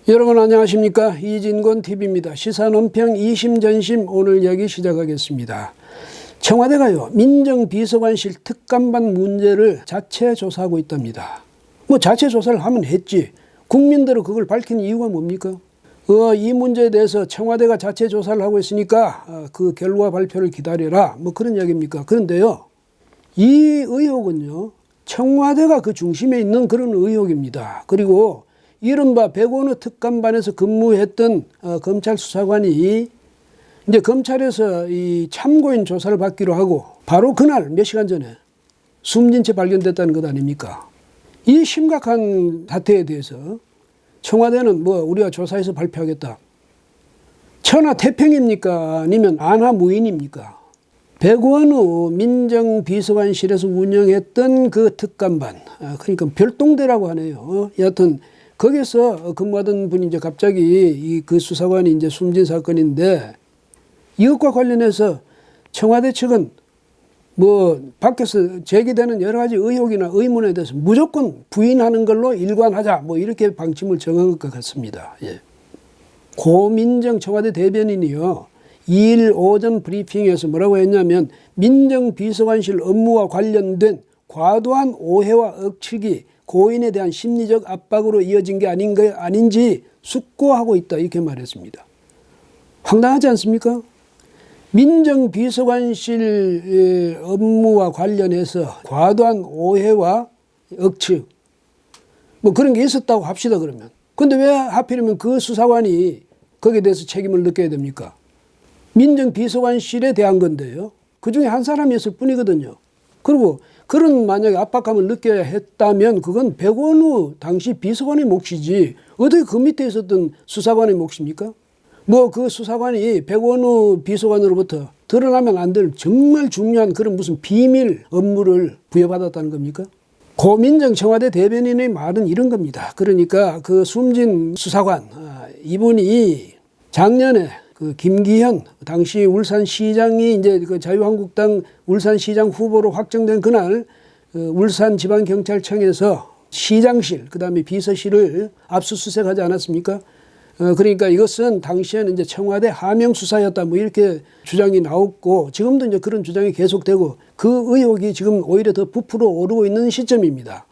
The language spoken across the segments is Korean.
여러분 안녕하십니까? 이진권TV입니다. 시사논평 이심전심 오늘 이야기 시작하겠습니다. 청와대가요 민정비서관실 특감반 문제를 자체 조사하고 있답니다. 자체 조사를 하면 했지 국민들은 그걸 밝힌 이유가 뭡니까? 이 문제에 대해서 청와대가 자체 조사를 하고 있으니까 그 결과 발표를 기다려라 그런 이야기입니까? 그런데요 이 의혹은요 청와대가 그 중심에 있는 그런 의혹입니다. 그리고 이른바 백원우 특감반에서 근무했던 검찰 수사관이 이제 검찰에서 이 참고인 조사를 받기로 하고 바로 그날 몇 시간 전에 숨진 채 발견됐다는 것 아닙니까? 이 심각한 사태에 대해서 청와대는 우리가 조사해서 발표하겠다. 천하태평입니까? 아니면 안하무인입니까? 백원우 민정비서관실에서 운영했던 그 특감반, 그러니까 별동대라고 하네요. 여하튼 거기서 근무하던 분이 이제 갑자기 그 수사관이 이제 숨진 사건인데 이것과 관련해서 청와대 측은 밖에서 제기되는 여러 가지 의혹이나 의문에 대해서 무조건 부인하는 걸로 일관하자 이렇게 방침을 정한 것 같습니다. 예. 고민정 청와대 대변인이요 2일 오전 브리핑에서 뭐라고 했냐면 민정비서관실 업무와 관련된 과도한 오해와 억측이 고인에 대한 심리적 압박으로 이어진 게 아닌지 숙고하고 있다 이렇게 말했습니다. 황당하지 않습니까? 민정비서관실 업무와 관련해서 과도한 오해와 억측 그런 게 있었다고 합시다 그러면. 근데 왜 하필이면 그 수사관이 거기에 대해서 책임을 느껴야 됩니까? 민정비서관실에 대한 건데요. 그중에 한 사람이었을 뿐이거든요. 그리고 그런 만약에 압박감을 느껴야 했다면 그건 백원우 당시 비서관의 몫이지 어떻게 그 밑에 있었던 수사관의 몫입니까? 그 수사관이 백원우 비서관으로부터 드러나면 안 될 정말 중요한 그런 무슨 비밀 업무를 부여받았다는 겁니까? 고민정 청와대 대변인의 말은 이런 겁니다. 그러니까 그 숨진 수사관 이분이 작년에 그 김기현 당시 울산시장이 이제 그 자유한국당 울산시장 후보로 확정된 그날 울산지방경찰청에서 시장실 그다음에 비서실을 압수수색하지 않았습니까? 그러니까 이것은 당시에는 이제 청와대 하명 수사였다 이렇게 주장이 나왔고 지금도 이제 그런 주장이 계속되고 그 의혹이 지금 오히려 더 부풀어 오르고 있는 시점입니다.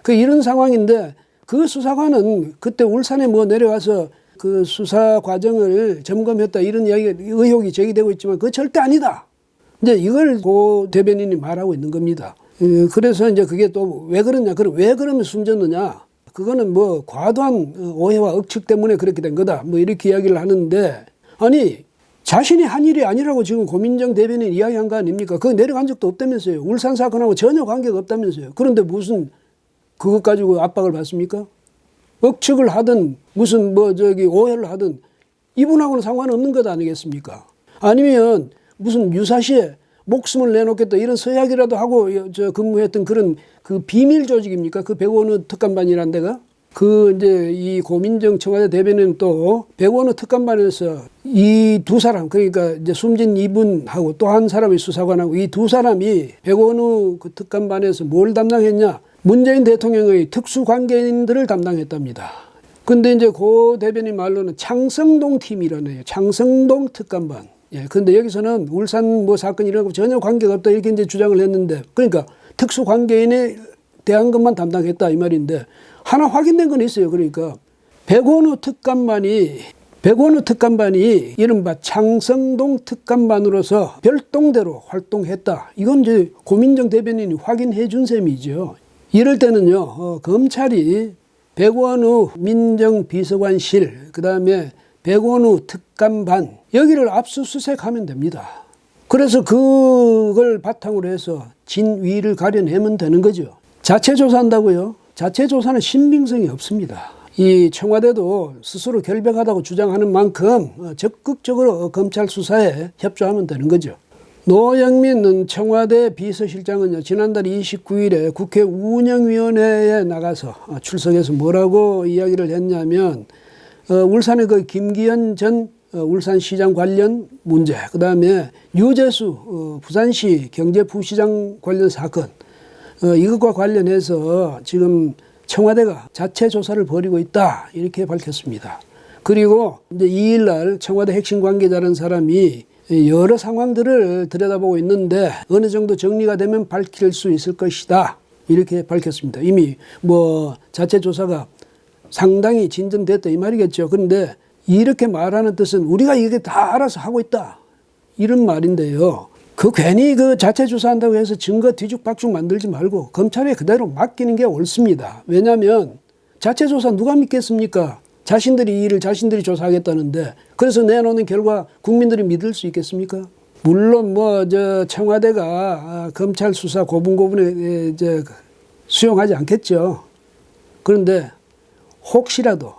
이런 상황인데 그 수사관은 그때 울산에 내려가서 그 수사 과정을 점검했다 이런 의혹이 제기되고 있지만 그거 절대 아니다. 이제 이걸 고 대변인이 말하고 있는 겁니다. 그래서 이제 그게 또 왜 그러냐? 왜 그러면 숨졌느냐? 그거는 과도한 오해와 억측 때문에 그렇게 된 거다. 이렇게 이야기를 하는데 아니 자신이 한 일이 아니라고 지금 고민정 대변인 이야기한 거 아닙니까? 그거 내려간 적도 없다면서요. 울산 사건하고 전혀 관계가 없다면서요. 그런데 무슨 그것 가지고 압박을 받습니까? 억측을 하든 무슨 오해를 하든 이분하고는 상관없는 것 아니겠습니까? 아니면 무슨 유사시에 목숨을 내놓겠다 이런 서약이라도 하고 근무했던 그런 그 비밀 조직입니까? 그 백원우 특감반이라는 데가? 이제 이 고민정 청와대 대변인은 또 백원우 특감반에서 이 두 사람 그러니까 이제 숨진 이분하고 또 한 사람의 수사관하고 이 두 사람이 백원우 그 특감반에서 뭘 담당했냐? 문재인 대통령의 특수관계인들을 담당했답니다. 근데 이제 고 대변인 말로는 창성동 팀이라네요. 창성동 특감반. 예. 근데 여기서는 울산 사건 이런 거 전혀 관계가 없다 이렇게 이제 주장을 했는데 그러니까 특수관계인에 대한 것만 담당했다 이 말인데 하나 확인된 건 있어요. 그러니까 백원우 특감반이 이른바 창성동 특감반으로서 별동대로 활동했다. 이건 이제 고민정 대변인이 확인해 준 셈이죠. 이럴 때는요, 검찰이 백원우 민정비서관실, 그 다음에 백원우 특감반, 여기를 압수수색하면 됩니다. 그래서 그걸 바탕으로 해서 진위를 가려내면 되는 거죠. 자체 조사한다고요? 자체 조사는 신빙성이 없습니다. 이 청와대도 스스로 결백하다고 주장하는 만큼 적극적으로 검찰 수사에 협조하면 되는 거죠. 노영민 청와대 비서실장은요, 지난달 29일에 국회 운영위원회에 나가서 출석해서 뭐라고 이야기를 했냐면, 울산의 그 김기현 전 울산시장 관련 문제, 그 다음에 유재수 부산시 경제부시장 관련 사건, 이것과 관련해서 지금 청와대가 자체 조사를 벌이고 있다 이렇게 밝혔습니다. 그리고 이제 2일 날 청와대 핵심 관계자라는 사람이 여러 상황들을 들여다보고 있는데 어느 정도 정리가 되면 밝힐 수 있을 것이다 이렇게 밝혔습니다. 이미 뭐 자체 조사가 상당히 진전됐다 이 말이겠죠. 그런데 이렇게 말하는 뜻은 우리가 이게 다 알아서 하고 있다 이런 말인데요. 그 괜히 그 자체 조사한다고 해서 증거 뒤죽박죽 만들지 말고 검찰에 그대로 맡기는 게 옳습니다. 왜냐하면 자체 조사 누가 믿겠습니까? 자신들이 이 일을 자신들이 조사하겠다는데 그래서 내놓는 결과 국민들이 믿을 수 있겠습니까? 물론 뭐 저 청와대가 검찰 수사 고분고분에 이제 수용하지 않겠죠. 그런데 혹시라도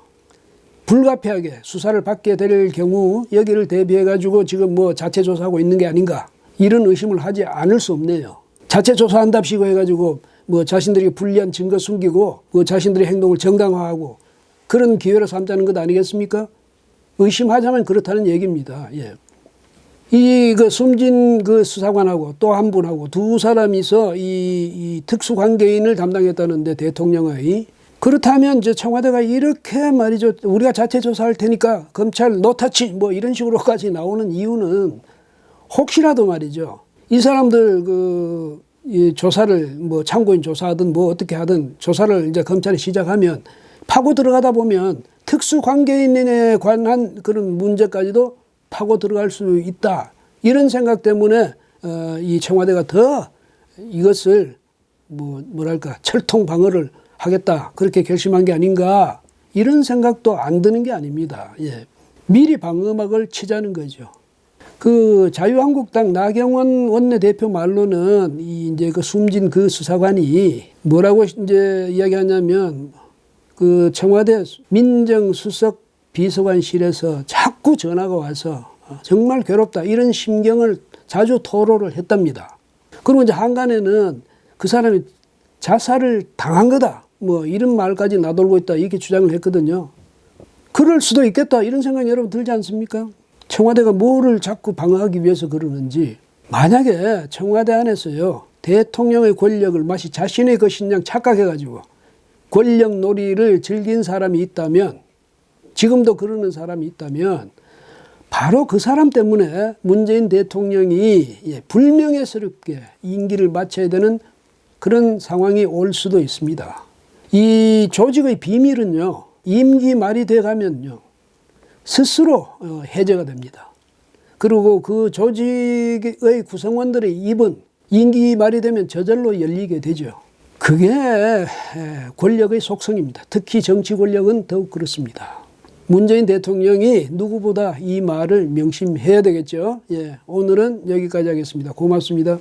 불가피하게 수사를 받게 될 경우 여기를 대비해 가지고 지금 뭐 자체 조사하고 있는 게 아닌가 이런 의심을 하지 않을 수 없네요. 자체 조사한답시고 해가지고 뭐 자신들이 불리한 증거 숨기고 뭐 자신들의 행동을 정당화하고 그런 기회로 삼자는 것 아니겠습니까? 의심하자면 그렇다는 얘기입니다. 예. 이 그 숨진 그 수사관하고 또 한 분하고 두 사람이서 이 특수관계인을 담당했다는데 대통령의 그렇다면 이제 청와대가 이렇게 말이죠. 우리가 자체 조사할 테니까 검찰 노타치 뭐 이런 식으로까지 나오는 이유는 혹시라도 말이죠. 이 사람들 이 조사를 뭐 참고인 조사하든 뭐 어떻게 하든 조사를 이제 검찰이 시작하면 파고 들어가다 보면 특수관계인에 관한 그런 문제까지도 파고 들어갈 수 있다. 이런 생각 때문에 이 청와대가 더 이것을 뭐랄까 철통 방어를 하겠다. 그렇게 결심한 게 아닌가. 이런 생각도 안 드는 게 아닙니다. 예. 미리 방어막을 치자는 거죠. 그 자유한국당 나경원 원내대표 말로는 이제 그 숨진 그 수사관이 뭐라고 이제 이야기하냐면 그 청와대 민정수석 비서관실에서 자꾸 전화가 와서 정말 괴롭다 이런 심경을 자주 토로를 했답니다. 그리고 이제 한간에는 그 사람이 자살을 당한 거다 뭐 이런 말까지 나돌고 있다 이렇게 주장을 했거든요. 그럴 수도 있겠다 이런 생각이 여러분 들지 않습니까? 청와대가 뭐를 자꾸 방어하기 위해서 그러는지. 만약에 청와대 안에서요 대통령의 권력을 마치 자신의 것인 양 착각해가지고 권력 놀이를 즐긴 사람이 있다면 지금도 그러는 사람이 있다면 바로 그 사람 때문에 문재인 대통령이 불명예스럽게 임기를 마쳐야 되는 그런 상황이 올 수도 있습니다. 이 조직의 비밀은요 임기 말이 돼가면요 스스로 해제가 됩니다. 그리고 그 조직의 구성원들의 입은 임기 말이 되면 저절로 열리게 되죠. 그게 권력의 속성입니다. 특히 정치 권력은 더욱 그렇습니다. 문재인 대통령이 누구보다 이 말을 명심해야 되겠죠. 예, 오늘은 여기까지 하겠습니다. 고맙습니다.